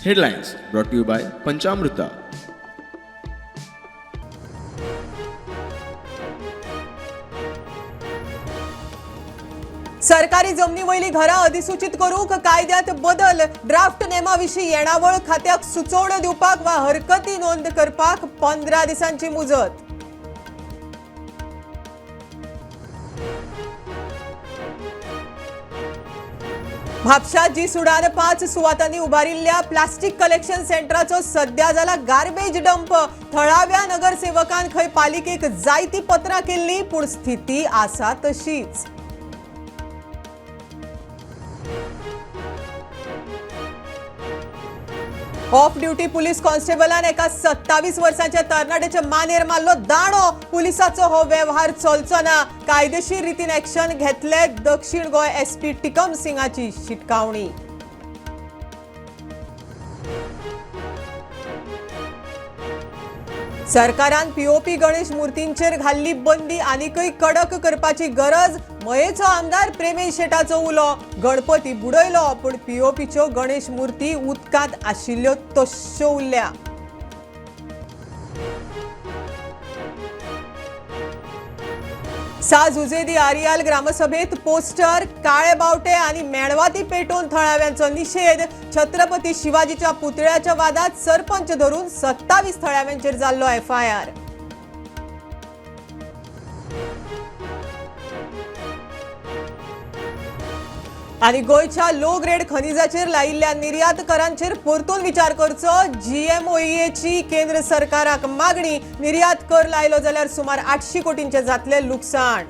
Headlines brought to you by Panchamrita. सरकारी जमनी वयली घरां अधिसूचित करूंक कायद्यात बदल ड्राफ्ट नेमाविशीं येणावळ खात्याक सुचोवण्यो दिवपाक वा हरकती नोंद करपाक 15 दिसांची मुजत. म्हापशां जी सुडान 5 सुवातांनी उबारिल्ल्या प्लास्टिक कलेक्शन सेंटराचो सध्या जाला गार्बेज डंप. थळाव्या नगरसेवकान खंय पालिकेक जायती पत्रां केल्ली पूण स्थिती आसा तशीच. ऑफ ड्युटी पुलीस कॉन्स्टेबलान एका 27 वर्सांच्या तरणाट्याच्या मानेर मारलो दाणो. पुलिसाचो हो व्यवहार चलचो ना. कायदेशीर रितीन ॲक्शन घेतले दक्षिण गोय एसपी टिकम सिंगाची शिटकावणी. सरकारान पीओपी गणेश मूर्तींचेर घाल्ली बंदी आनीकय कडक करपाची गरज. मयेचो आमदार प्रेमेश शेटाचो उलो. गणपती बुडयलो पूण पीओपीच्यो गणेश मूर्ती उदकांत आशिल्ल्यो तश्यो उरल्या. साज उजेदी आरियाल ग्रामसभेत पोस्टर काळे बावटे आणि मेणवाती पेटोवन थळाव्यांचो निषेध. छत्रपती शिवाजीच्या पुतळ्याच्या वादात सरपंच धरून 27 थळाव्यांचेर जाल्लो एफआयआर. आणि गोयच्या लो ग्रेड खनिजाचेर लायिल्ल्या निर्यातकारांचेर परतून विचार करचो. जीएमओईएची केंद्र सरकाराक मागणी. निर्यात कर लायलो जाल्यार सुमार 800 कोटींचे जातले लुकसाण.